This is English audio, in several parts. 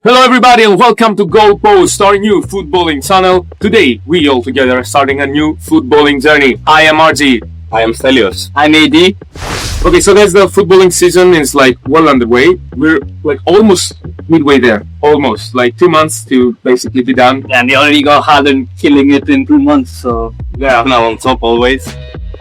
Hello everybody and welcome to GoalPost, our new footballing channel. Today, we all together are starting a new footballing journey. I am RG. I am Stelios. I'm AD. Okay, so that's the footballing season is like well underway. We're like almost midway there. Almost. Like 2 months to basically be done. And they already got Haaland killing it in 2 months, so... Yeah, now on top always.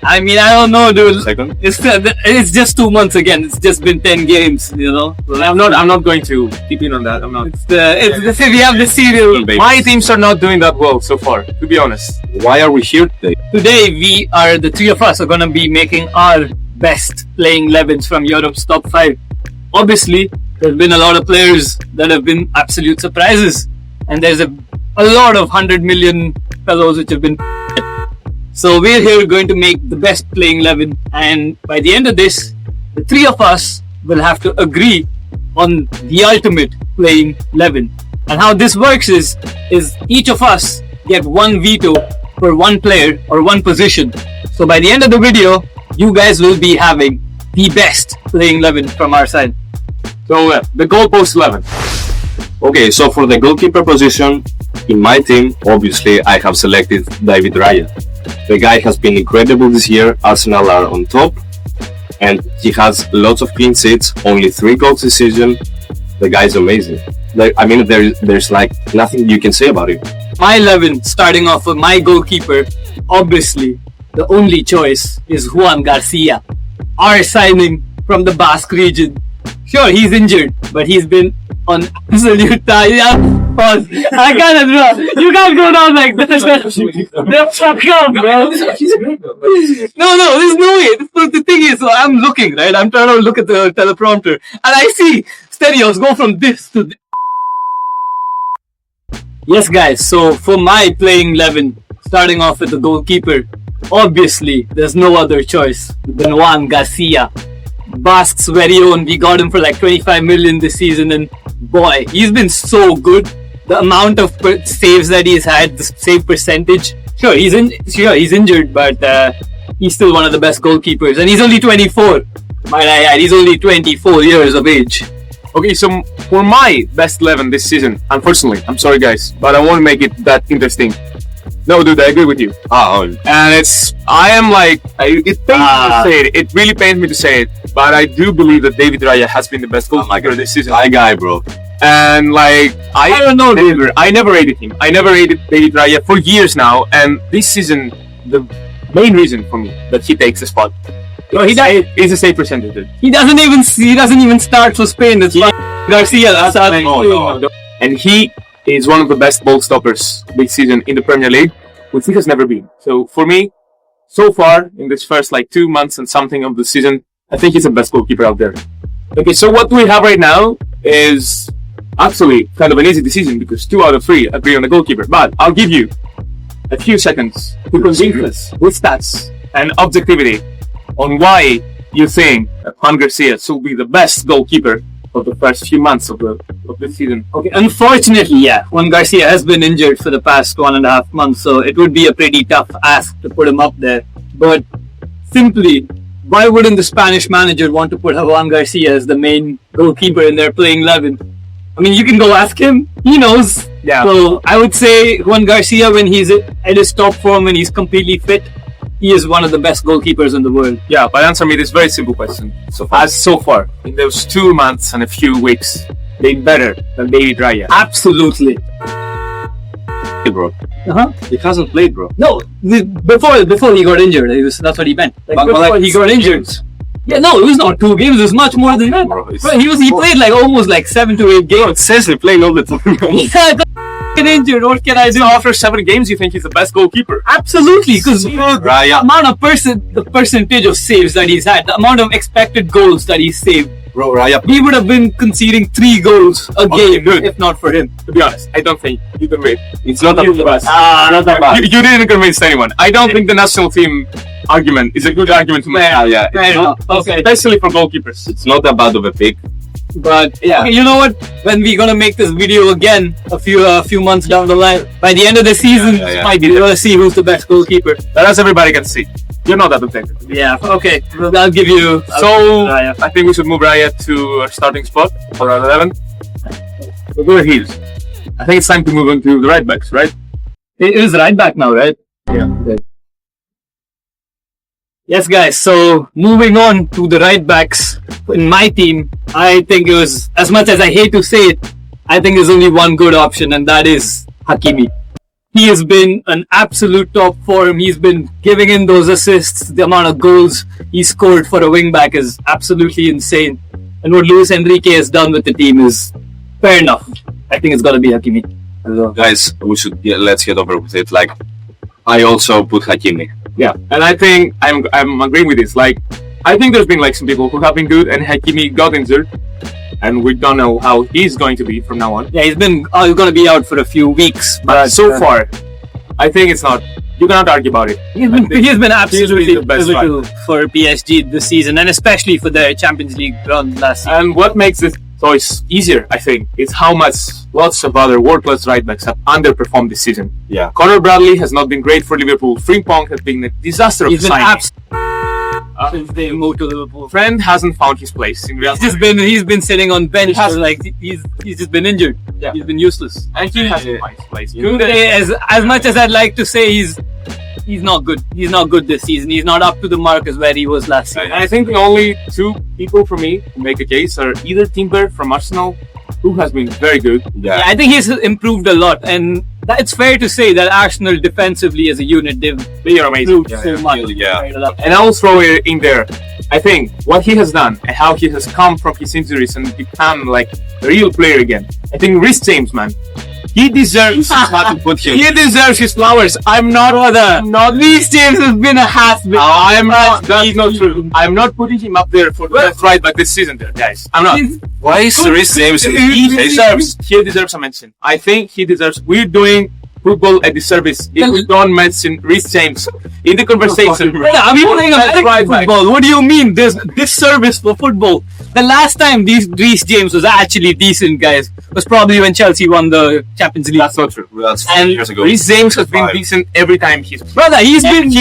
I mean, I don't know, dude. Second. It's just 2 months again. It's just been 10 games, you know? Well, I'm not going to keep in on that. I'm not. We have the serial. My teams are not doing that well so far, to be honest. Why are we here today? Today, the three of us are gonna be making our best playing 11s from Europe's top 5. Obviously, there's been a lot of players that have been absolute surprises. And there's a lot of 100 million fellows which have been... So we're here going to make the best playing 11, and by the end of this, the three of us will have to agree on the ultimate playing 11. And how this works is each of us get one veto for one player or one position. So by the end of the video, you guys will be having the best playing 11 from our side. So the GoalPost 11. Okay, so for the goalkeeper position, in my team, obviously I have selected David Raya. The guy has been incredible this year. Arsenal are on top, and he has lots of clean sheets, only 3 goals this season. The guy's amazing. There's like nothing you can say about him. My 11, starting off with my goalkeeper, obviously the only choice is Juan Garcia, our signing from the Basque region. Sure, he's injured, but he's been on absolute time. Pause. I can't, bro. You can't go down like that. Fuck up, bro. No, there's no way. The thing is, so I'm looking, right? I'm trying to look at the teleprompter, and I see stereos go from this to this. Yes, guys. So for my playing 11, starting off with the goalkeeper, obviously there's no other choice than Juan Garcia. Basque's very own. We got him for like 25 million this season, and boy, he's been so good. The amount of saves that he's had, the save percentage. Sure, he's injured, but he's still one of the best goalkeepers, and he's only 24. Might I add, he's only 24 years of age. Okay, so for my best 11 this season, unfortunately, I'm sorry guys, but I won't make it that interesting. No, dude, I agree with you. And it pains me to say it. It really pains me to say it, but I do believe that David Raya has been the best goalkeeper this season. My guy, bro. And like, I don't know, I never rated him. I never rated David Raya for years now, and this season, the main reason for me that he takes the spot. No, is a save percentage, dude. He doesn't even start for Spain. It's Garcia. No. And he is one of the best ball stoppers this season in the Premier League, which he has never been. So for me, so far in this first like 2 months and something of the season, I think he's the best goalkeeper out there. Okay, so what we have right now is actually kind of an easy decision because 2 out of 3 agree on the goalkeeper. But I'll give you a few seconds to convince us with stats and objectivity on why you think that Juan Garcia should be the best goalkeeper of the first few months of the season. Okay, unfortunately, yeah, Juan Garcia has been injured for the past 1.5 months, so it would be a pretty tough ask to put him up there. But simply, why wouldn't the Spanish manager want to put Juan Garcia as the main goalkeeper in their playing 11? I mean, you can go ask him. He knows. Yeah. So I would say Juan Garcia, when he's at his top form, when he's completely fit, he is one of the best goalkeepers in the world. Yeah, but answer me this very simple question. So far, in those 2 months and a few weeks, been better than David Raya? Absolutely. Bro. He hasn't played, bro. No, before he got injured, that's what he meant. Before he got injured. Yeah, no, it was not 2 games. It was much more than that. Bro, he played like almost like 7 to 8 games. Bro, it says he played all the time. Yeah, get injured. What can I do? So after 7 games, you think he's the best goalkeeper? Absolutely, because the percentage of saves that he's had, the amount of expected goals that he's saved. Bro, Raya, he would have been conceding 3 goals a game if not for him. To be honest, I don't think you can win. It's not that bad. Not that bad. You didn't convince anyone. I don't think the national team argument is a good argument to make. Yeah. Okay. Especially for goalkeepers. It's not that bad of a pick. But yeah, okay, you know what? When we're gonna make this video again a few months down the line, by the end of the season, we're gonna see who's the best goalkeeper. That's everybody can see. You're not that objective. Yeah. Okay. I'll give you. I think we should move Raya to our starting spot for our 11. We'll go with heels. I think it's time to move on to the right backs, right? It is right back now, right? Yeah. Yes, guys. So moving on to the right backs in my team, I think it was, as much as I hate to say it, I think there's only one good option, and that is Hakimi. He has been an absolute top form. He's been giving in those assists. The amount of goals he scored for a wing back is absolutely insane. And what Luis Enrique has done with the team is fair enough. I think it's got to be Hakimi. Guys, let's get over with it. Like, I also put Hakimi. Yeah, and I think I'm agreeing with this. Like, I think there's been like some people who have been good, and Hakimi got injured, and we don't know how he's going to be from now on. Yeah, he's going to be out for a few weeks. But so far, I think it's not. You cannot argue about it. He's been absolutely the best pivotal for PSG this season, and especially for their Champions League run last season. And what makes this choice easier, I think, is how much lots of other world-class right-backs have underperformed this season. Yeah. Conor Bradley has not been great for Liverpool. Frimpong has been a disaster of He's been signing. since they moved to Liverpool. Friend hasn't found his place in Real He's Madrid. been sitting on bench for like he's just been injured. Yeah. He's been useless. And he hasn't found his place. As much as I'd like to say he's not good. He's not good this season. He's not up to the mark as where he was last season. And I think the only two people for me who make a case are either Timber from Arsenal, who has been very good. Yeah, I think he's improved a lot, and it's fair to say that Arsenal defensively as a unit They are amazing. improved so much. Yeah. And I'll throw it in there. I think what he has done and how he has come from his injuries and become like a real player again. I think Rhys James, man, he deserves he deserves his flowers. I'm not Rhys James has been a has-been. I'm not. That's not true. I'm not putting him up there for the best right back this season, there, guys. I'm not. Why is Rhys James He deserves a mention. I think he deserves. We're doing football a disservice if we don't mention Rhys James in the conversation. I'm playing American right back. football. What do you mean? There's disservice for football. The last time Rhys James was actually decent, guys, was probably when Chelsea won the Champions League. That's not true. That's 5 And years ago. Rhys James has been 5. decent every time he's. Brother, he's been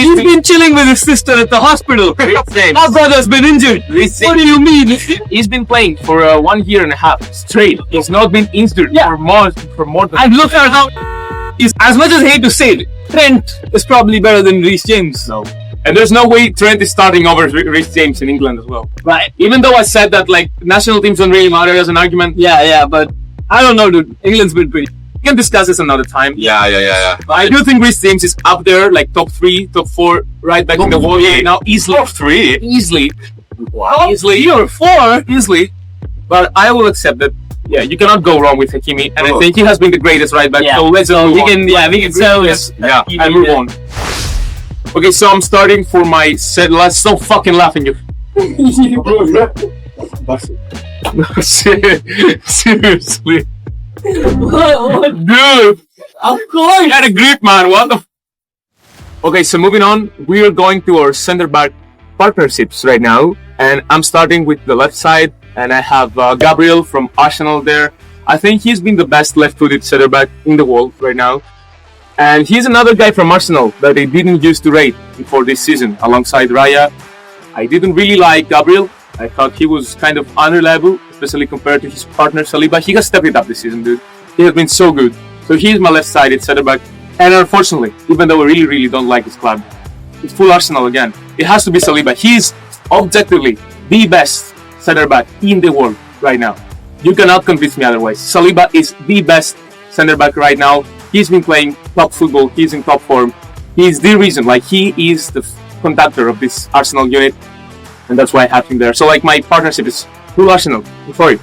chilling with his sister at the hospital. James. Our brother's been injured. Rhys What James. do you mean? He's been playing for 1 year and a half straight. He's not been injured for more than. And look at how as much as I hate to say it, Trent is probably better than Rhys James. No. And there's no way Trent is starting over Rhys James in England as well. Right. Even though I said that like national teams don't really matter as an argument, Yeah, but I don't know, dude. England's been pretty. we can discuss this another time. Yeah. But I do think Rhys James is up there, like top 3, top 4 right back in the world right now, easily. Top 3? Easily. Wow. Easily. 3 or 4. Easily. But I will accept that. Yeah, you cannot go wrong with Hakimi, and I think he has been the greatest right back. Yeah. So let's move on. We can sell this. Yeah. And move on. Okay, so I'm starting for my set. Let's stop fucking laughing, you. Seriously, dude. Of course. Get a grip, man. What the? Okay, so moving on, we are going to our center back partnerships right now, and I'm starting with the left side, and I have Gabriel from Arsenal there. I think he's been the best left-footed center back in the world right now. And he's another guy from Arsenal that they didn't used to rate before this season, alongside Raya. I didn't really like Gabriel. I thought he was kind of unreliable, especially compared to his partner Saliba. He has stepped it up this season, dude. He has been so good. So he's my left-sided center back. And unfortunately, even though I really don't like his club, it's full Arsenal again. It has to be Saliba. He's objectively the best center back in the world right now. You cannot convince me otherwise. Saliba is the best center back right now. He's been playing top football. He's in top form. He's the reason. Like, he is the conductor of this Arsenal unit, and that's why I have him there. So, like, my partnership is full Arsenal. Sorry.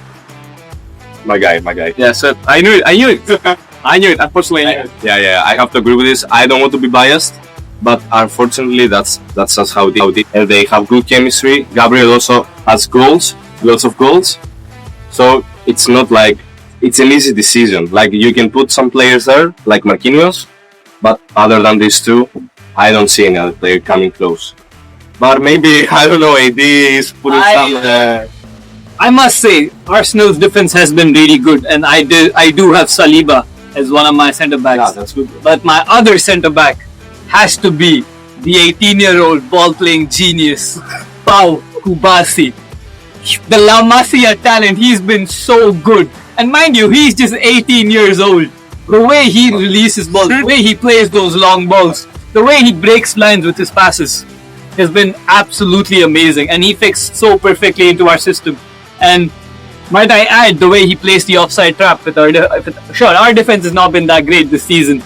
My guy. Yeah, so I knew it. I knew it. Unfortunately, I knew it. Yeah. I have to agree with this. I don't want to be biased, but unfortunately, that's just how it is. And they have good chemistry. Gabriel also has goals, lots of goals. So it's not like it's an easy decision. Like, you can put some players there, like Marquinhos, but other than these two, I don't see any other player coming close. But maybe, I don't know, AD is putting some. I must say, Arsenal's defense has been really good, and I do have Saliba as one of my centre backs. Yeah, that's good. But my other centre back has to be the 18-year-old ball-playing genius, Pau Kubasi. The La Masia talent, he's been so good. And mind you, he's just 18 years old. The way he releases balls, the way he plays those long balls, the way he breaks lines with his passes has been absolutely amazing. And he fits so perfectly into our system. And might I add, the way he plays the offside trap with our defense has not been that great this season,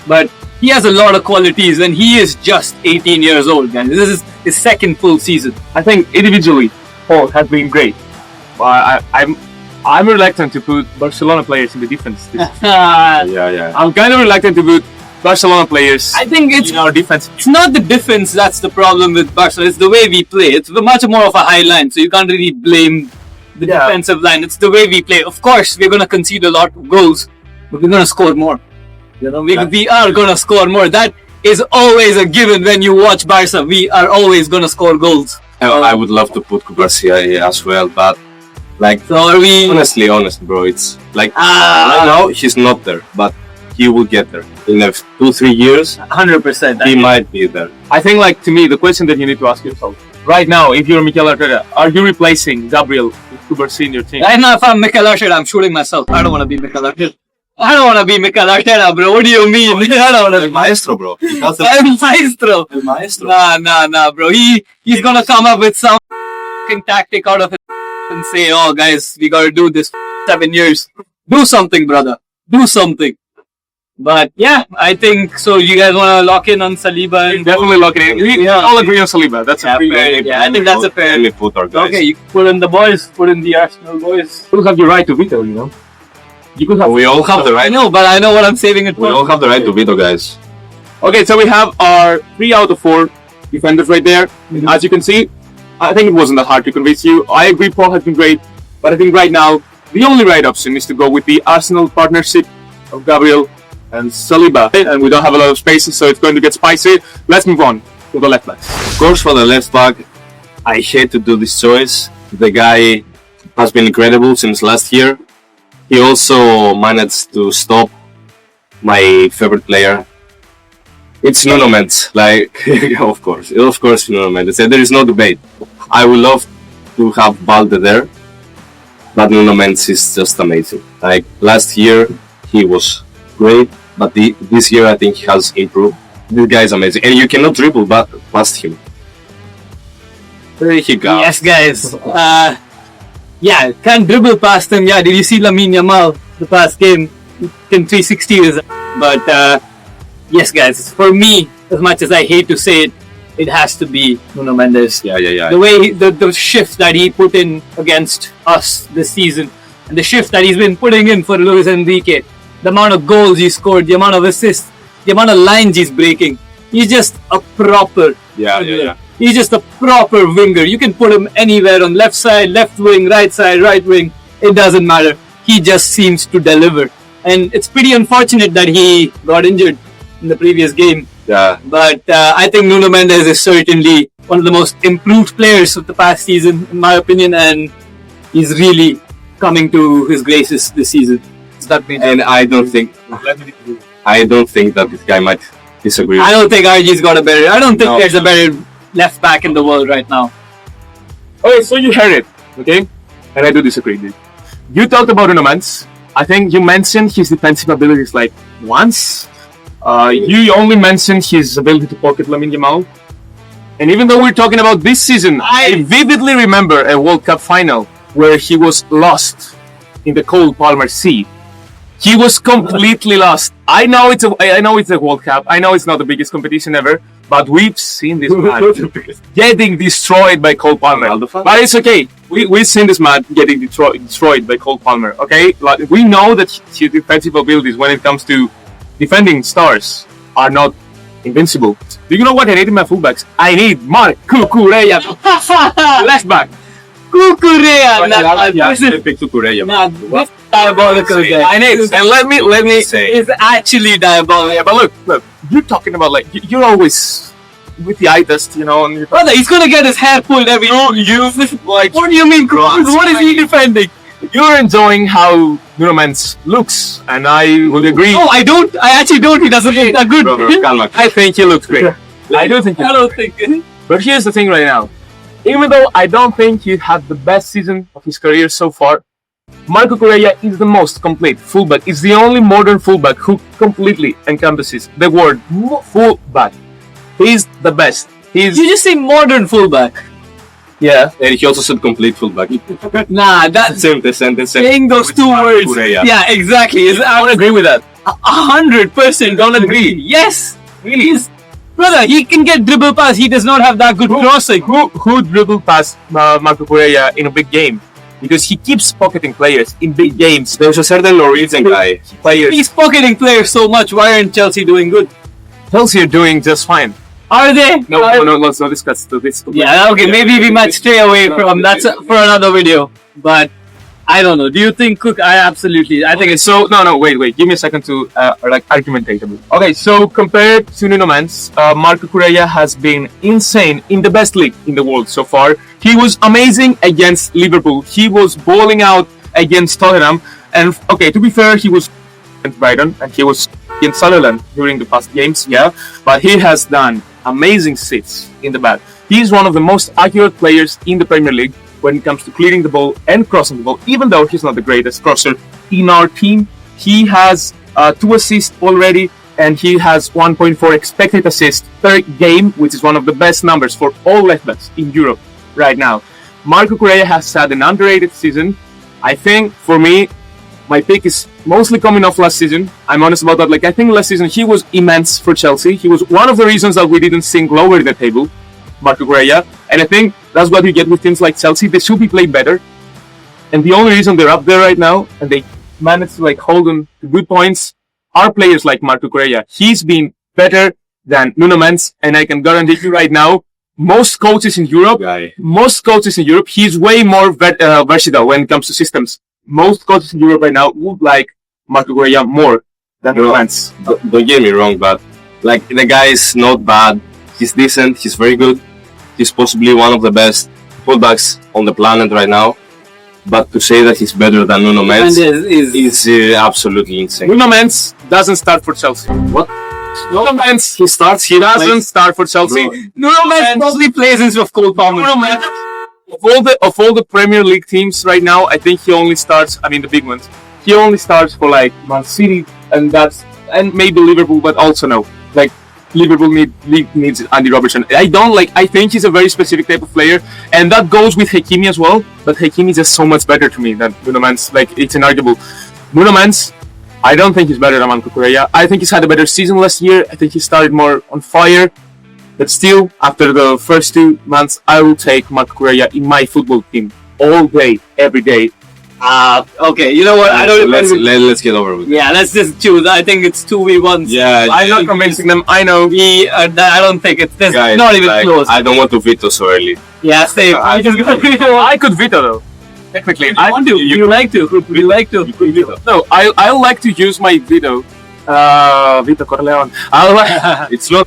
but he has a lot of qualities, and he is just 18 years old, guys. This is his second full season. I think individually, Paul has been great. I'm reluctant to put Barcelona players in the defense. Yeah. I'm kind of reluctant to put Barcelona players. I think it's in our defense. It's not the defense that's the problem with Barcelona. It's the way we play. It's much more of a high line, so you can't really blame the defensive line. It's the way we play. Of course, we're gonna concede a lot of goals, but we're gonna score more. You know, we are gonna score more. That is always a given when you watch Barca. We are always gonna score goals. I would love to put Garcia here as well, but like, So are we? honest, bro, it's like right now he's not there, but he will get there in 2-3 years. 100%. He might be there. I think, like, to me, the question that you need to ask yourself right now, if you're Mikel Arteta, are you replacing Gabriel with Kubarsi in your team? Right now, if I'm Mikel Arteta, I'm shooting myself. I don't want to be Mikel Arteta. I don't want to be Mikel Arteta, bro. What do you mean? I don't want to El be maestro, bro. El Maestro. El maestro. Nah, bro. He's gonna come up with some fucking tactic out of it and say, "Oh, guys, we gotta do this 7 years. Do something, brother. Do something." But yeah, I think so. You guys wanna lock in on Saliba and Definitely lock it in. We all agree on Saliba. That's a free fair. Yeah, I think that's a fair. Let me put our guys. Okay, you put in the boys, put in the Arsenal boys. You have your right to veto, you know. You could have. We all have the I right. know, but I know what I'm saving it We for. all have the right to veto, guys. Okay, so we have our 3 out of 4 defenders right there. As you can see, I think it wasn't that hard to convince you. I agree, Paul has been great, but I think right now the only right option is to go with the Arsenal partnership of Gabriel and Saliba. And we don't have a lot of spaces, so it's going to get spicy. Let's move on to the left back. Of course, for the left back, I hate to do this choice. The guy has been incredible since last year. He also managed to stop my favorite player. It's Nuno Mendes. Like, of course, Nuno Mendes. There is no debate. I would love to have Balde there, but Nuno Mendes is just amazing. Like last year, he was great, but this year I think he has improved. This guy is amazing, and you cannot dribble past him. There he goes. Yes, guys. Yeah, can't dribble past him. Yeah, did you see Lamine Yamal the past game? In 360 is. But yes, guys. For me, as much as I hate to say it, it has to be Nuno Mendes. Yeah. The way the shift that he put in against us this season, and the shift that he's been putting in for Luis Enrique, the amount of goals he scored, the amount of assists, the amount of lines he's breaking. He's just a proper. Yeah. He's just a proper winger. You can put him anywhere on left side, left wing, right side, right wing. It doesn't matter. He just seems to deliver. And it's pretty unfortunate that he got injured in the previous game. Yeah. But I think Nuno Mendes is certainly one of the most improved players of the past season, in my opinion. And he's really coming to his graces this season. And I don't think that this guy might disagree. I don't think RG's got a better. I don't think No. there's a better left back in the world right now. Okay, so you heard it, okay? And I do disagree, dude. You talked about Nuno Mendes. I think you mentioned his defensive abilities like once. You only mentioned his ability to pocket Lamine Yamal. And even though we're talking about this season, I vividly remember a World Cup final where he was lost in the Cole Palmer Sea. He was completely lost. I know it's a World Cup. I know it's not the biggest competition ever, but we've seen this man getting destroyed by Cole Palmer. But it's okay. We've seen this man getting destroyed by Cole Palmer. Okay, like, we know that his defensive abilities when it comes to defending stars are not invincible. Do you know what I need in my fullbacks? I need Marc Cucurella, left back. Cucurella, Cucurella. diabolical guy. I need, and let me say. It's actually diabolical. Yeah, but look, you're talking about like you're always with the eye test, you know. And Brother, he's gonna get his hair pulled every. like, What do you mean, Cross? What is he defending? you're enjoying how Nuno Mendes looks, and I would agree. No, I don't. I actually don't. He doesn't look that good. Calma. I think he looks great. I do think. I don't think. But here's the thing right now. Even though I don't think he had the best season of his career so far, Marco Correa is the most complete fullback. It's the only modern fullback who completely encompasses the word fullback. He's the best. You just say modern fullback. Yeah. And he also said complete fullback. Nah, that's Same sentence. saying those two words. Correa. Yeah, exactly. I don't agree with that. 100% don't agree. Yes, really. Brother, he can get dribble pass. He does not have that good crossing. Who dribbled past Marco Correa in a big game? Because he keeps pocketing players in big games. There's a certain Norwegian guy. Players. He's pocketing players so much. Why aren't Chelsea doing good? Chelsea are doing just fine. Are they? No, let's not discuss this. Yeah, okay, maybe we might stray away from that for another video. But I don't know. Do you think Cook? I think it's So wait. Give me a second to argumentate a bit. Okay, so compared to Nuno Mendes, Marco Correa has been insane in the best league in the world so far. He was amazing against Liverpool. He was balling out against Tottenham. And okay, to be fair, he was against Brighton and he was against Sunderland during the past games. Yeah, but he has done amazing sits in the back. He is one of the most accurate players in the Premier League when it comes to clearing the ball and crossing the ball, even though he's not the greatest crosser in our team. He has 2 assists already, and he has 1.4 expected assists per game, which is one of the best numbers for all left backs in Europe right now. Marco Correa has had an underrated season. I think, for me, my pick is mostly coming off last season. I'm honest about that. I think last season he was immense for Chelsea. He was one of the reasons that we didn't sink lower in the table, Marco Correa. And I think that's what you get with teams like Chelsea. They should be played better. And the only reason they're up there right now and they managed to hold on to good points are players like Marco Correa. He's been better than Nuno Mendes, and I can guarantee you right now, most coaches in Europe, he's way more versatile when it comes to systems. Most coaches in Europe right now would like Marco Correa more than Nuno Mendes. Don't get me wrong, but the guy is not bad. He's decent. He's very good. He's possibly one of the best fullbacks on the planet right now. But to say that he's better than Nuno Mendes is absolutely insane. Nuno Mendes doesn't start for Chelsea. What? Nuno Mendes, he doesn't start for Chelsea. Nuno Mendes probably plays instead of Cole Palmer. Nuno Mendes, of all the Premier League teams right now, I think he only starts, the big ones. He only starts for Man City and maybe Liverpool, but also no. Liverpool needs Andy Robertson. I think he's a very specific type of player, and that goes with Hakimi as well. But Hakimi is just so much better to me than Nuno Mendes. It's inarguable. Nuno Mendes, I don't think he's better than Marco Correa. I think he's had a better season last year. I think he started more on fire. But still, after the first 2 months, I will take Marco Correa in my football team all day, every day. Okay, you know what? Let's get over with it. Yeah, let's just choose. I think it's 2v1. Yeah, I'm not convincing them. I know. I don't think it's guys, not even close. I don't want to veto so early. Yeah, same. I could veto though. Technically, I want to. You like to? Would you like to? No, I like to use my veto. Vito Corleone. It's not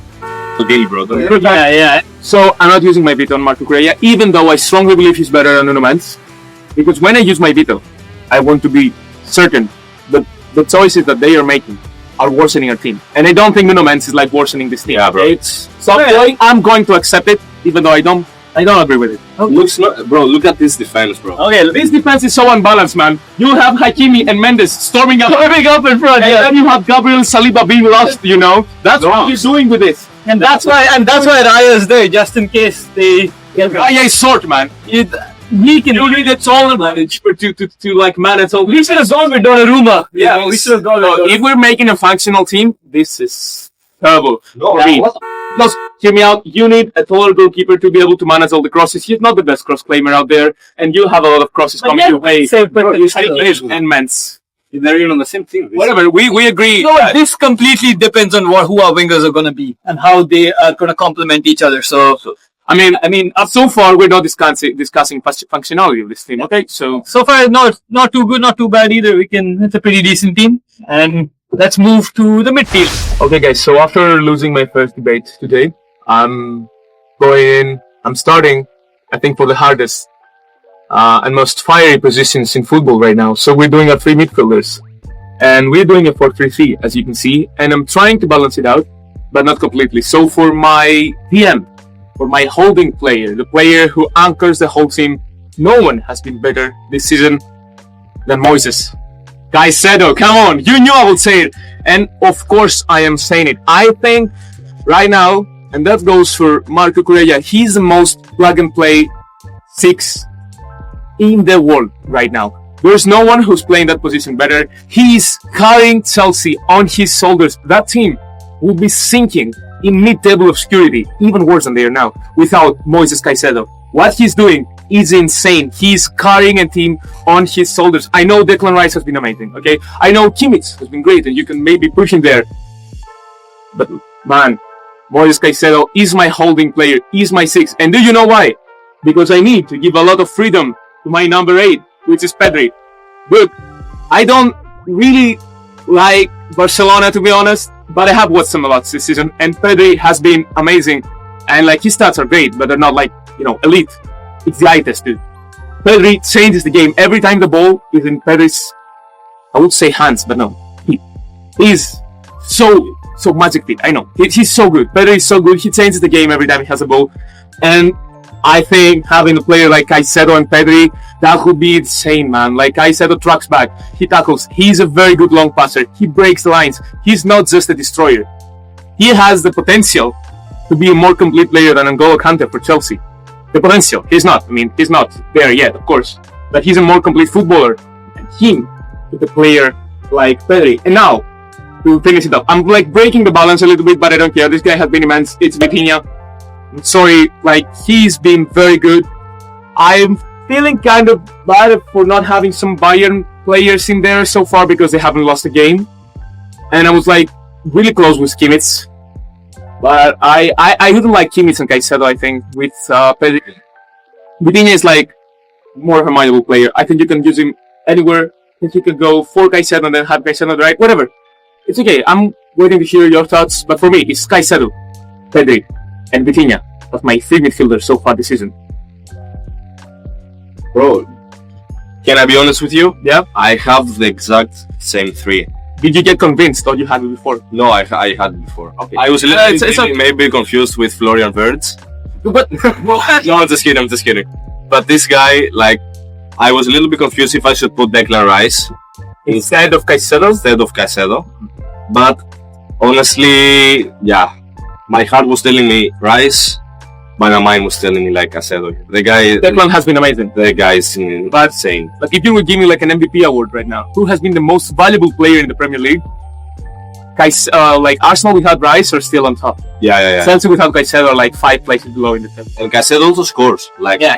okay, bro. Yeah. So I'm not using my veto on Marco Correa, even though I strongly believe he's better than Nuno Mendes. Because when I use my veto, I want to be certain that the choices that they are making are worsening our team. And I don't think Nuno Mendes is worsening this team. Yeah, bro. I'm going to accept it, even though I don't agree with it. Look at this defense, bro. Okay, this defense is so unbalanced, man. You have Hakimi and Mendes storming up in front, and then you have Gabriel Saliba being lost. That's what he's doing with this, and that's why Raya is there, just in case they. Raya is short, man. He can do the taller manage to manage all. We should have gone with Donnarumma. Yeah, we should have gone with If we're making a functional team, this is terrible. Plus, hear me out. You need a taller goalkeeper to be able to manage all the crosses. He's not the best cross claimer out there, and you have a lot of crosses coming your way. And Mendes. They're even on the same team. Whatever, we agree. This completely depends on who our wingers are going to be and how they are going to complement each other. So so far we're not discussing functionality of this team. Okay, so far not too good, not too bad either. It's a pretty decent team, and let's move to the midfield. Okay, guys. So after losing my first debate today, I'm starting, I think, for the hardest and most fiery positions in football right now. So we're doing our 3 midfielders, and we're doing a 4-3-3, as you can see, and I'm trying to balance it out, but not completely. So for my PM, for my holding player, the player who anchors the whole team, no one has been better this season than Moises Caicedo. Come on, you knew I would say it. And of course I am saying it. I think right now, and that goes for Marco Correa, he's the most plug and play 6 in the world right now. There's no one who's playing that position better. He's carrying Chelsea on his shoulders. That team will be sinking in mid-table obscurity, even worse than they are now, without Moises Caicedo. What he's doing is insane. He's carrying a team on his shoulders. I know Declan Rice has been amazing, okay? I know Kimmich has been great, and you can maybe push him there. But, man, Moises Caicedo is my holding player, is my 6. And do you know why? Because I need to give a lot of freedom to my number 8, which is Pedri. But I don't really like Barcelona, to be honest, but I have watched some a lot this season, and Pedri has been amazing. And like his stats are great, but they're not like, elite. It's the eye test, dude. Pedri changes the game. Every time the ball is in Pedri's, I would say hands, but no. He's so magic fit. I know. He's so good. Pedri is so good. He changes the game every time he has a ball. And I think having a player like Caicedo and Pedri, that would be insane, man. Like Caicedo tracks back, he tackles, he's a very good long passer, he breaks the lines, he's not just a destroyer. He has the potential to be a more complete player than N'Golo Kante for Chelsea. The potential, he's not there yet, of course, but he's a more complete footballer than him with a player like Pedri. And now, to finish it up, I'm like breaking the balance a little bit, but I don't care. This guy has been immense. It's Vitinha. I'm sorry, he's been very good. I'm feeling kind of bad for not having some Bayern players in there so far because they haven't lost a game. And I was really close with Kimmich. But I wouldn't like Kimmich and Caicedo, I think, with Pedri. Vitinha is more of a mindable player. I think you can use him anywhere. I think you could go for Caicedo and then have Caicedo right. Whatever. It's okay. I'm waiting to hear your thoughts. But for me, it's Caicedo, Pedri, and Vitinha. That's my 3 midfielders so far this season. Bro, can I be honest with you? Yeah? I have the exact same 3. Did you get convinced or you had it before? No, I had it before. Okay. I was a little maybe confused with Florian Wirtz. But No, I'm just kidding. But this guy, I was a little bit confused if I should put Declan Rice instead of Caicedo? But honestly, yeah, my heart was telling me Rice, but my mind was telling me Caicedo. The guy, Declan has been amazing. The guy is insane. But if you would give me an MVP award right now, who has been the most valuable player in the Premier League? Arsenal without Rice are still on top. Yeah. Chelsea without Caicedo are 5 places below in the table. And Caicedo also scores.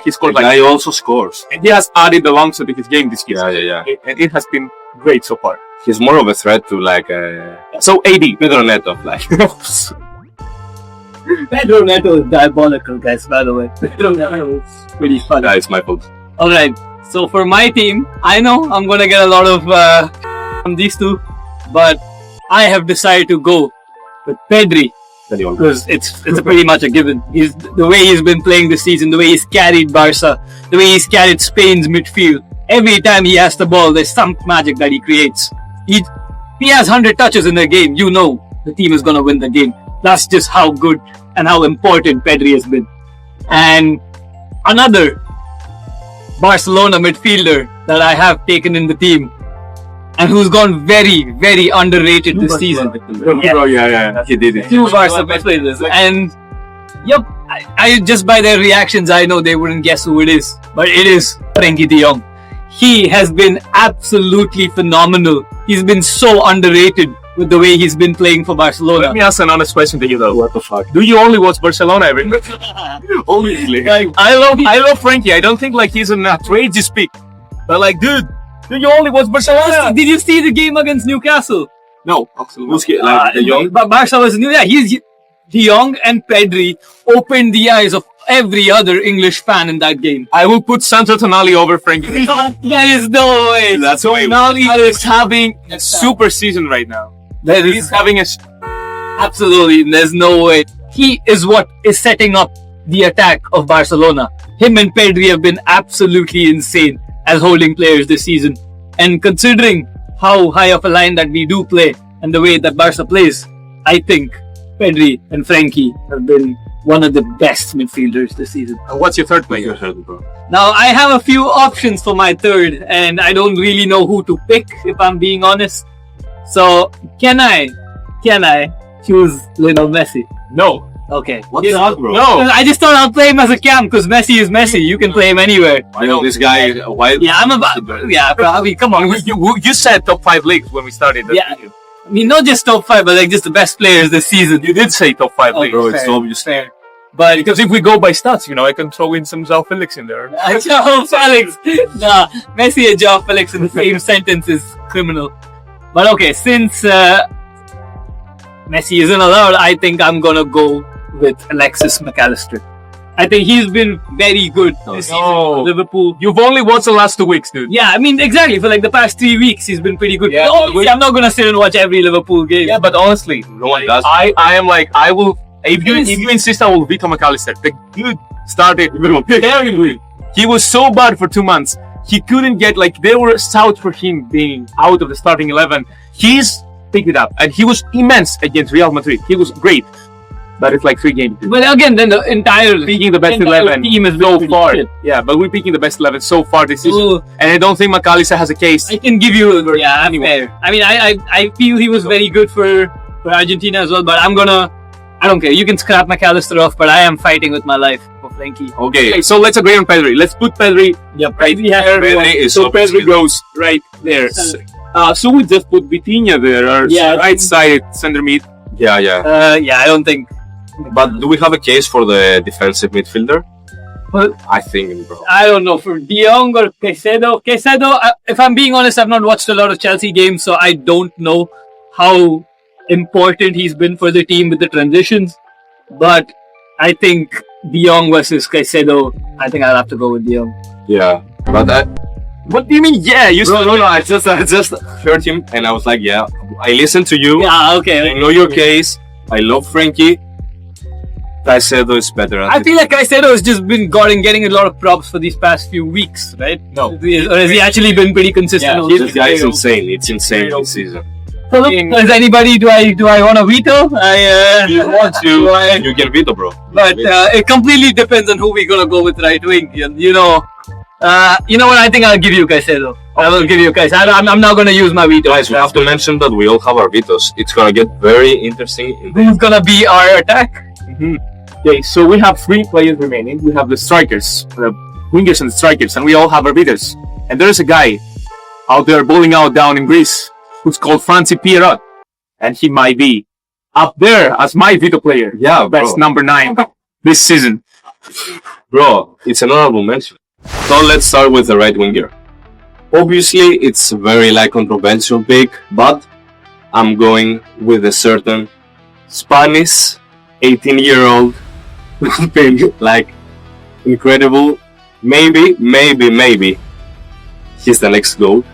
He scores. The guy also scores. And he has added the long to his game this year. Yeah. And it has been great so far. He's more of a threat to So AD. Pedro Neto. Pedro Neto is diabolical, guys, by the way. Pedro Neto is pretty fun. Yeah, it's my fault. Alright, so for my team, I know I'm gonna get a lot of from these two, but I have decided to go with Pedri because it's pretty much a given. He's the way he's been playing this season, the way he's carried Barca, the way he's carried Spain's midfield. Every time he has the ball, there's some magic that he creates. He has 100 touches in the game. You know the team is gonna win the game. That's just how good and how important Pedri has been. And another Barcelona midfielder that I have taken in the team and who's gone very, very underrated this season. Yeah. He did it. 2 Barca midfielders. And yep, I just by their reactions, I know they wouldn't guess who it is. But it is Frenkie de Jong. He has been absolutely phenomenal. He's been so underrated with the way he's been playing for Barcelona. Let me ask an honest question to you though. What the fuck? Do you only watch Barcelona every day? Obviously. I love Frankie. I don't think he's an outrageous pick. But dude, do you only watch Barcelona? Did you see the game against Newcastle? No, absolutely. De Jong? But Barca was new. Yeah, De Jong and Pedri opened the eyes of every other English fan in that game. I will put Sandro Tonali over Frankie. There is no way. That's way. Tonali is having a super season right now. He's having a... Absolutely, there's no way. He is what is setting up the attack of Barcelona. Him and Pedri have been absolutely insane as holding players this season. And considering how high of a line that we do play and the way that Barca plays, I think Pedri and Frankie have been one of the best midfielders this season. And what's your third player? Your third, bro. Now, I have a few options for my third, and I don't really know who to pick, if I'm being honest. So, can I choose Lionel Messi? No. Okay. What the fuck, bro? No. I just thought I'll play him as a cam, because Messi is Messi. You can play him anywhere. I know this guy. Why? Yeah, I'm about... Yeah, probably. Come on. You said top 5 leagues when we started. Yeah. I mean, not just top 5, but like just the best players this season. You did say top 5 leagues. Bro, it's Fair. obvious. Fair. But because if we go by stats, I can throw in some Zhao Felix in there. Joao Felix. Nah, Messi and Joao Felix in the same sentence is criminal. But okay, since Messi isn't allowed, I think I'm gonna go with Alexis McAllister. I think he's been very good this season for Liverpool. You've only watched the last 2 weeks, dude. Yeah, I mean, exactly. For like the past 3 weeks, he's been pretty good. Yeah, But obviously, I'm not gonna sit and watch every Liverpool game. Yeah, but honestly, No one does. I am like, I will. If you insist, I will veto McAllister. The dude started terribly. He was so bad for 2 months. He couldn't get they were south for him being out of the starting 11. He's picked it up, and he was immense against Real Madrid. He was great, but it's like 3 games. But again, then the entire Picking the best entire 11 team is so pretty far. shit. Yeah, but we're picking the best 11 so far this season, Ooh. and I don't think McAllister has a case. I can give you, yeah, I'm fair. I mean, I feel he was very good for Argentina as well, but I don't care. You can scrap McAllister off, but I am fighting with my life for Frankie. Okay, so let's agree on Pedri. Let's put Pedri right here. Pedri is so obviously Pedri goes right there. So we just put Vitinha there, our right-sided center mid. Yeah. Yeah, I don't think. But do we have a case for the defensive midfielder? Well, I think, bro. I don't know, for De Jong or Caicedo. Caicedo, if I'm being honest, I've not watched a lot of Chelsea games, so I don't know how important he's been for the team with the transitions. But I think De Jong versus Caicedo, I think I'll have to go with De Jong. Yeah. But What do you mean? Yeah, you bro, no. I just heard him and I was like, yeah. I listened to you. Yeah, okay. I know your case. I love Frankie. Caicedo is better. I feel like Caicedo has just been getting a lot of props for these past few weeks, right? No. Or has he actually been pretty consistent? Yeah, all This season? guy is insane. It's insane this season. So look, does anybody, do I want to veto? You want to? You can veto, bro. But it completely depends on who we're gonna go with right wing. You know what? I think I'll give you Caicedo. I will give you Caicedo. I'm not gonna use my veto. Guys, we have to mention that we all have our vetoes. It's gonna get very interesting. Who's gonna be our attack? Okay, so we have 3 players remaining. We have the strikers, the wingers and the strikers, and we all have our vetoes. And there's a guy out there bowling out down in Greece who's called Franci Pierrot. And he might be up there as my veto player. Yeah, bro. Best number 9 this season. Bro, it's an honorable mention. So let's start with the right winger. Obviously, it's a very controversial pick, but I'm going with a certain Spanish 18-year-old thing, incredible. Maybe he's the next goal.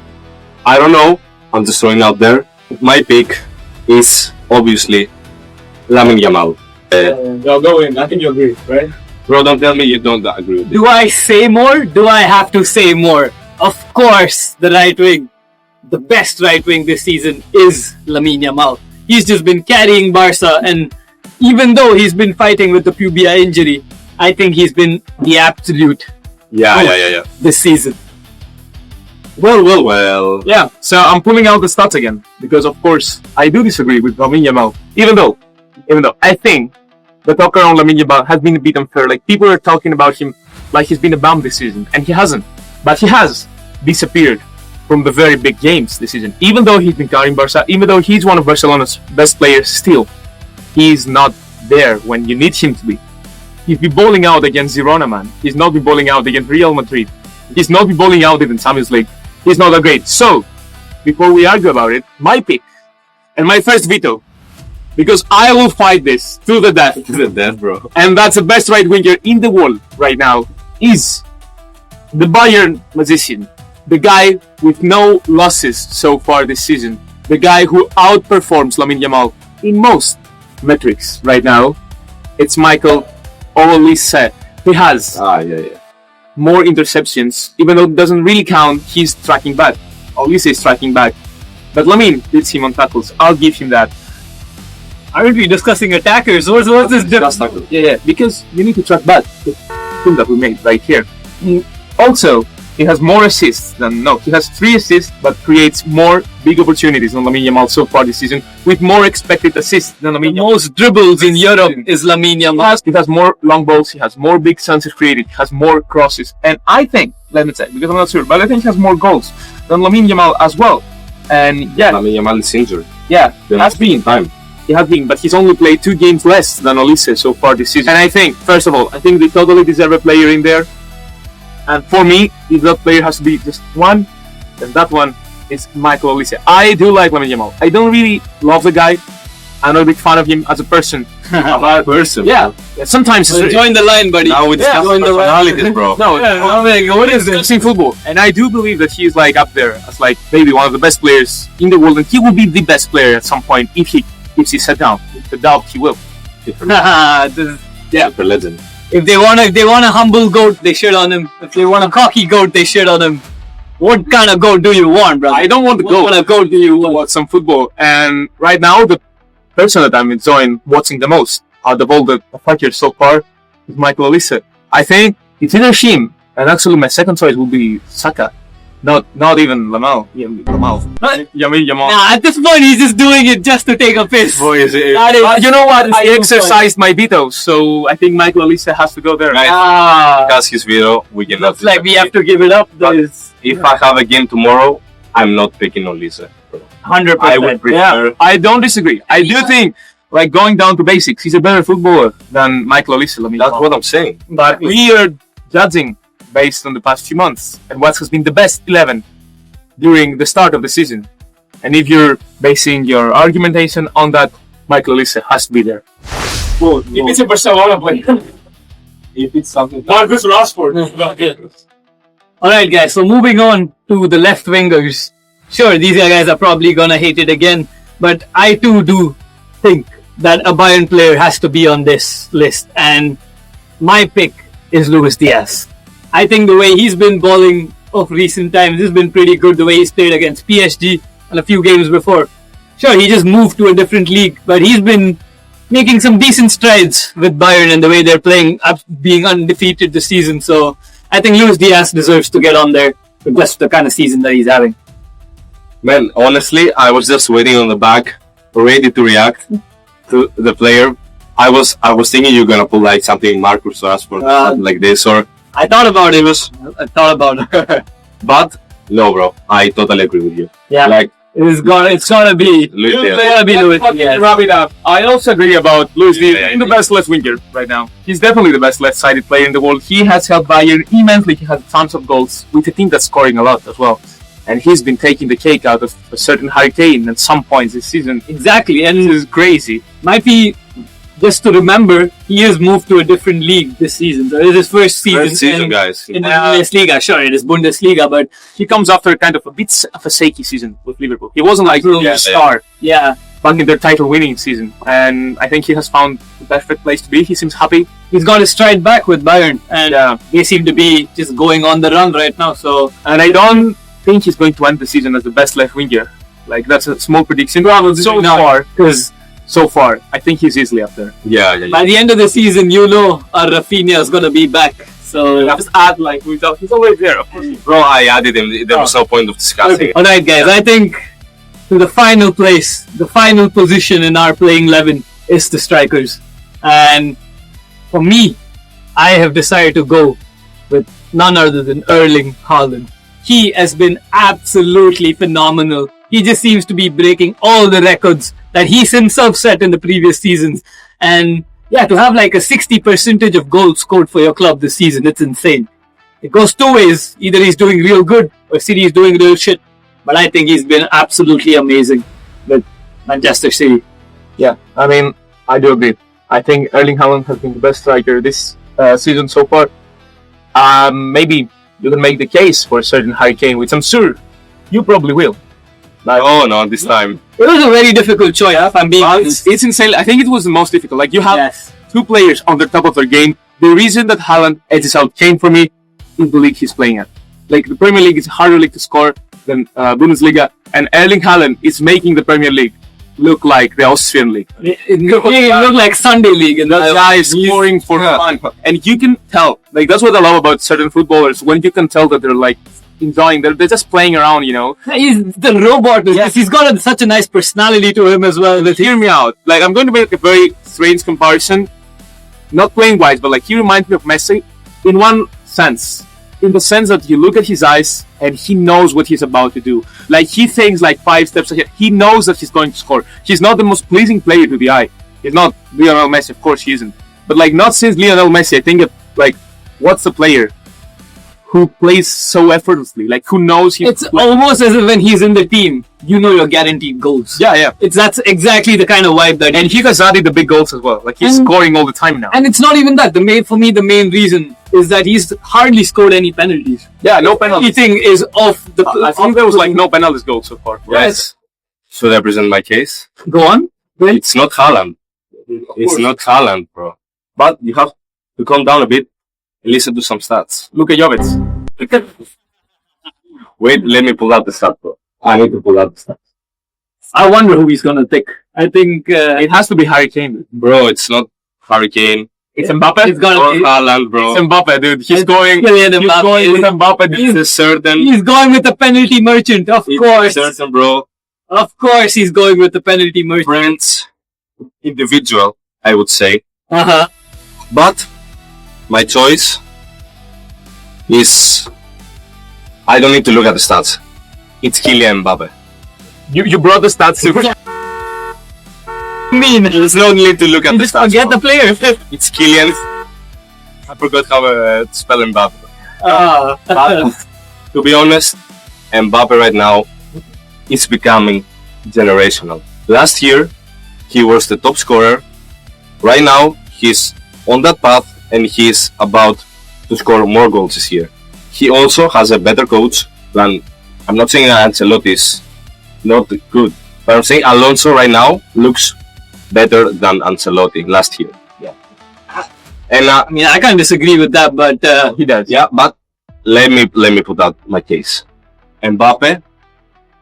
I don't know. I'm just throwing out there. My pick is obviously Lamine Yamal. Go in. I think you agree, right? Bro, don't tell me you don't agree with it. Do I say more? Do I have to say more? Of course, the right wing, the best right wing this season is Lamine Yamal. He's just been carrying Barca, and even though he's been fighting with the pubia injury, I think he's been the absolute Yeah. this season. Well. Yeah, so I'm pulling out the stats again because, of course, I do disagree with Lamine Yamal. Even though I think the talk around Lamine Yamal has been a bit unfair. People are talking about him like he's been a bum this season, and he hasn't. But he has disappeared from the very big games this season. Even though he's been carrying Barca, even though he's one of Barcelona's best players, still, he's not there when you need him to be. He's been bowling out against Girona, man. He's not been bowling out against Real Madrid. He's not been bowling out in Champions League. He's not that great. So, before we argue about it, my pick and my first veto, because I will fight this to the death. To the death, bro. And that's the best right winger in the world right now, is the Bayern magician. The guy with no losses so far this season. The guy who outperforms Lamine Yamal in most metrics right now. It's Michael Olise. He has Yeah. more interceptions, even though it doesn't really count. He's tracking back. Olise is tracking back. But Lamine beats him on tackles. I'll give him that. Aren't we discussing attackers? What's this difference? Yeah, because you need to track back the thing that we made right here. Also, he has more assists he has 3 assists, but creates more big opportunities than Lamine Yamal so far this season, with more expected assists than Lamine Yamal. Most dribbles in Europe is Lamine Yamal. He has more long balls, he has more big chances created, he has more crosses, and I think, let me say, because I'm not sure, but I think he has more goals than Lamine Yamal as well. And yeah, Lamine Yamal is injured. yeah, There has must be been. time. He has been, but he's only played 2 games less than Olise so far this season. And I think, first of all, I think they totally deserve a player in there. And for me, if that player has to be just one, then that one is Michael Olise. I do like Lamine Yamal. I don't really love the guy. I'm not a big fan of him as a person. Yeah, sometimes So join the line, buddy. Now we discuss personalities, bro. What is this? Discussing football, and I do believe that he is like up there as like maybe one of the best players in the world, and he will be the best player at some point if he keeps his head down. The doubt he will. Super legend. If they want a humble goat, they shit on him. If they want a cocky goat, they shit on him. What kind of goat do you want, brother? I don't want the What goat. kind of goat do you I want? watch some football, and right now the person that I'm enjoying watching the most out of all the attackers so far is Michael Olise. I think it's either him, and actually my second choice will be Saka. Not even Lamal. Yamal. Nah, at this point, he's just doing it just to take a piss. Boy, is it. That is- You know what? I too exercised my veto, so I think Michael Olise has to go there. Right. Ah, Because his video, we cannot. looks like we have to give it up. But- There's If I have a game tomorrow, I'm not picking Olise. 100%. I would prefer. I don't disagree. I do think, like going down to basics, he's a better footballer than Michael Olise. That's what I'm saying. But we are judging based on the past few months and what has been the best 11 during the start of the season. And if you're basing your argumentation on that, Michael Olise has to be there. If it's a Barcelona player, If it's something. Marcus Rashford. Alright, guys, so moving on to the left wingers. Sure, these guys are probably gonna hate it again, but I too do think that a Bayern player has to be on this list, and my pick is Luis Diaz. I think the way he's been balling of recent times has been pretty good, the way he's played against PSG and a few games before. Sure, he just moved to a different league, but he's been making some decent strides with Bayern and the way they're playing, up being undefeated this season. So I think Luis Diaz deserves to get on there with just the kind of season that he's having. Man, honestly, I was just waiting on the back, ready to react to the player. I was thinking you're gonna pull like something Marcus Rashford, something like this, or I thought about it. I thought about it. but no, bro. I totally agree with you. Yeah, Like it's gotta be. Luis Diaz. It's gotta be Luis Diaz. Wrap it up. I also agree about Luis Diaz Yeah, being the best left winger right now. He's definitely the best left-sided player in the world. He has helped Bayern immensely. He has tons of goals with a team that's scoring a lot as well. And he's been taking the cake out of a certain Harry Kane at some points this season. Exactly, and This is crazy. might be just to remember, he has moved to a different league this season. So it is his first season, First season, guys. in the Bundesliga. Sure, it is Bundesliga, but He comes after kind of a bit of a shaky season with Liverpool. He wasn't like Absolutely. a star yeah, back in their title-winning season. And I think he has found the perfect place to be. He seems happy. he's got his stride back with Bayern, and Yeah. they seem to be just going on the run right now. So And I don't think he's going to end the season as the best left winger. Like, that's a small prediction. So not. far, because so far, I think he's easily up there. Yeah. by the end of the season, you know, our Rafinha is gonna be back. So Just add, like, he's always there, of course. Bro, I added him. There was no point of discussing. all right, guys. I think to the final place, the final position in our playing 11 is the strikers, and for me, I have decided to go with none other than Erling Haaland. He has been absolutely phenomenal. He just seems to be breaking all the records that he's himself set in the previous seasons, and yeah, to have like a 60% of goals scored for your club this season, it's insane. It goes two ways. Either he's doing real good or City is doing real shit. But I think he's been absolutely amazing with Manchester City. Yeah, I mean, I do agree. I think Erling Haaland has been the best striker this season so far. Maybe you can make the case for a certain Harry Kane, which I'm sure you probably will. Oh no, this time. It was a very difficult choice, if I'm being honest. It's insane. I think it was the most difficult. Like, you have Yes. two players on the top of their game. The reason that Haaland edges out Kane for me is the league he's playing at. Like, the Premier League is a harder league to score than Bundesliga, and Erling Haaland is making the Premier League look like the Austrian league. It looked like Sunday League. And That guy is scoring for fun. And you can tell, like, that's what I love about certain footballers, when you can tell that they're, like, enjoying, they're just playing around, you know. He's the robot. Yes. He's got such a nice personality to him as well. Hear me out. Like, I'm going to make a very strange comparison. Not playing wise, but, like, he reminds me of Messi in one sense. In the sense that you look at his eyes and he knows what he's about to do. Like, he thinks like 5 steps ahead. He knows that he's going to score. He's not the most pleasing player to the eye. He's not Lionel Messi, of course he isn't. But, like, not since Lionel Messi, I think, like, what's the player who plays so effortlessly? Like, who knows he's... It's almost as if when he's in the team, you know you're guaranteed goals. Yeah. That's exactly the kind of vibe that... And he has added the big goals as well. Like, he's scoring all the time now. And it's not even that. For me, the main reason is that he's hardly scored any penalties. Yeah, no penalties. Everything is off the... I think there was, like, no penalties goal so far. Yes. Should I present my case? Go on. It's not Haaland. It's not Haaland, bro. But you have to calm down a bit and listen to some stats. Look at Jovic. Wait, let me pull out the stats, bro. I need to pull out the stats. I wonder who he's going to pick. I think... it has to be Harry Kane. Bro, it's not Harry Kane. It's Mbappe. It's gonna be Haaland, bro. It's Mbappe, dude. He's going with Mbappe. It's certain. He's going with the penalty merchant, of course. It's certain, bro. Of course he's going with the penalty merchant. Friends, individual, I would say. Uh-huh. But my choice is... I don't need to look at the stats. It's Kylian Mbappe. You brought the stats to... There's no need to look at the Just stats. forget bro. the player. It's Kylian. I forgot how to spell Mbappe. Uh, To be honest, Mbappe right now is becoming generational. Last year, he was the top scorer. Right now, he's on that path and he's about to score more goals this year. He also has a better coach than... I'm not saying Ancelotti is not good, but I'm saying Alonso right now looks better than Ancelotti last year. Yeah. And I mean, I can't disagree with that, but he does. yeah, but let me put out my case. Mbappe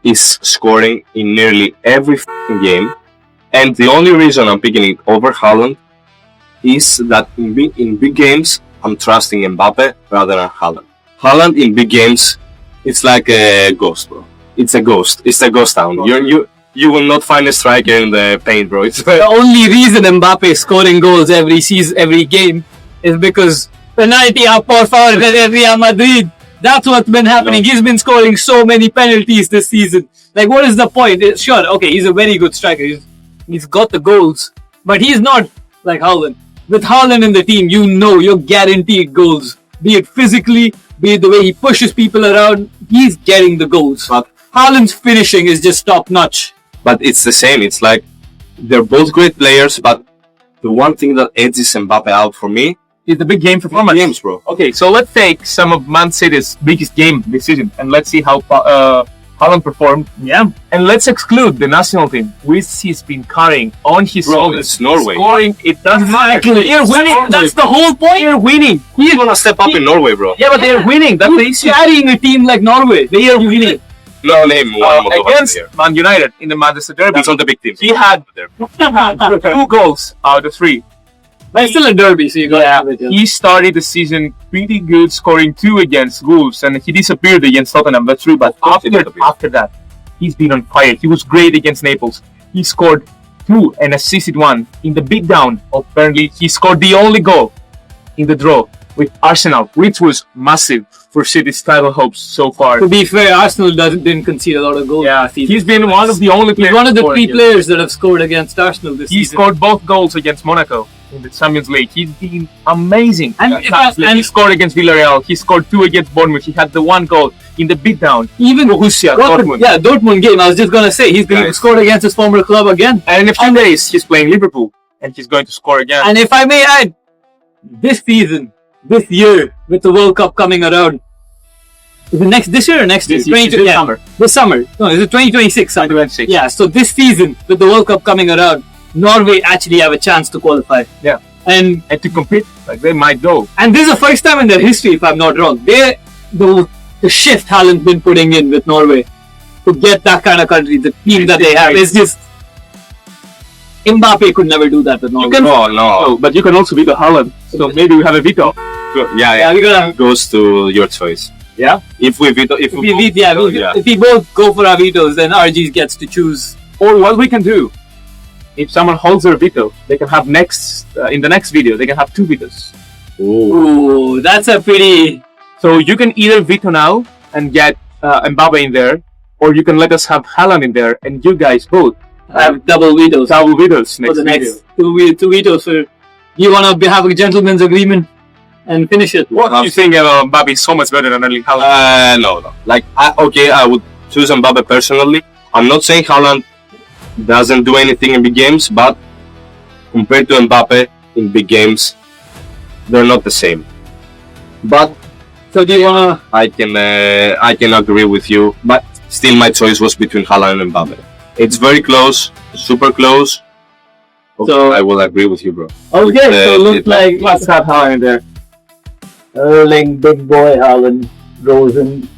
is scoring in nearly every game, and the only reason I'm picking it over Haaland is that in big games I'm trusting Mbappe rather than Haaland. Haaland in big games, it's like a ghost, bro. It's a ghost. It's a ghost town. You will not find a striker in the paint, bro. It's the only reason Mbappe is scoring goals every game is because penalty por favor de Real Madrid. That's what's been happening. He's been scoring so many penalties this season. Like, what is the point? Sure, okay, he's a very good striker. He's got the goals, but he's not like Haaland. With Haaland in the team, you know you're guaranteed goals. Be it physically, be it the way he pushes people around, he's getting the goals. But Haaland's finishing is just top notch. But it's the same. It's like they're both great players, but the one thing that edges Mbappe out for me It's the big game performance. games, bro. Okay, so let's take some of Man City's biggest game this season and let's see how Haaland performed. Yeah. And let's exclude the national team, which he's been carrying on his Bro, shoulders. it's Norway. Scoring, it doesn't matter. They're winning. That's the whole point. They're winning. He's gonna step up in Norway, bro. Yeah, but they're winning. That's the issue. Carrying a team like Norway. They are winning. No, name one more Against player. Man United in the Manchester Derby. That's on the big team. He had 2 goals out of 3. But it's still a derby, so you gotta have it. Yeah. He started the season pretty good, scoring 2 against Wolves, and he disappeared against Tottenham. That's true. But after that, he's been on fire. He was great against Naples. He scored 2 and assisted 1 in the beatdown of Burnley. He scored the only goal in the draw with Arsenal, which was massive for City's title hopes so far. To be fair, Arsenal didn't concede a lot of goals. Yeah, he's been one of the only players. He's one of the 3 scoring. players that have scored against Arsenal this He season. scored both goals against Monaco in the Champions League. He's been amazing. And He scored against Villarreal. He scored 2 against Bournemouth. He had the 1 goal in the beatdown. even Borussia Dortmund. Yeah, Dortmund game. I was just gonna say he's going to score against his former club again. And in a few days, he's playing Liverpool, and he's going to score again. And if I may add, this season, this year, with the World Cup coming around, is it this year or next year? Summer. This summer. No, is it 2026? 2026. Yeah. So this season, with the World Cup coming around, Norway actually have a chance to qualify. Yeah. And to compete, like they might go. this is the first time in their history, if I'm not wrong, the shift Haaland's been putting in with Norway to get that kind of country, the team that they have is just Mbappe could never do that with no. No. But you can also veto Haaland. So maybe we have a veto. Yeah. we're gonna. Goes to your choice. Yeah? If we veto, if If we both go for our vetoes, then RG gets to choose. Or what we can do, if someone holds their veto, they can have in the next video, they can have 2 vetoes. Ooh, that's a pretty. So you can either veto now and get Mbappe in there, or you can let us have Haaland in there, and you guys both Have double vetoes double vetoes for next the video. next two vetoes. For you wanna have a gentleman's agreement and finish it. What do you think about Mbappe is so much better than Erling Haaland? No. Like, I would choose Mbappe personally. I'm not saying Haaland doesn't do anything in big games, but compared to Mbappe in big games, they're not the same. But So do you wanna? I can agree with you, but still my choice was between Haaland and Mbappe. It's very close, super close. So- I will agree with you, bro. Okay, so it looks like Let's have Haaland in there. Erling, big boy, Haaland, Rosen.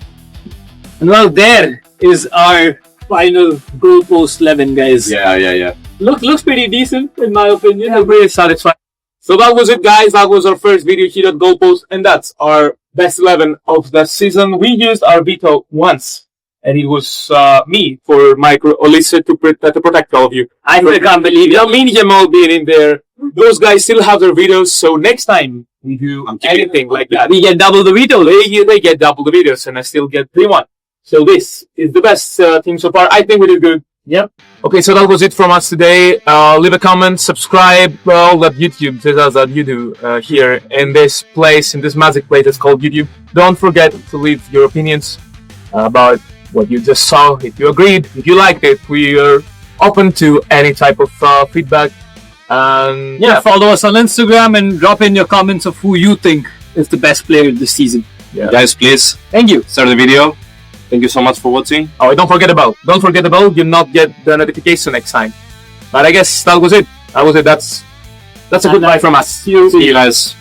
And well, there is our final GoalPost 11, guys. Yeah. Looks pretty decent, in my opinion. I'm really satisfied. So that was it, guys. That was our first video here at GoalPost, and that's our best 11 of the season. We used our veto once, and it was me for Micro Olise to protect all of you. I can't believe it. Yamin Yamal being in there. Those guys still have their vetoes, so next time we do anything like that, We get double the veto. they get double the vetoes, and I still get 3-1. So this is the best team so far. I think we did good. Yep. Okay, so that was it from us today. Leave a comment, subscribe, all that YouTube does that you do here in this place, in this magic place that's called YouTube. Don't forget to leave your opinions about what you just saw. If you agreed, if you liked it, we are open to any type of feedback. And Yeah, follow us on Instagram and drop in your comments of who you think is the best player this season. Guys, please Thank you. start the video. Thank you so much for watching. oh, don't forget the bell. Don't forget the bell. You'll not get the notification next time. But I guess that was it. That's a goodbye from us. See you guys.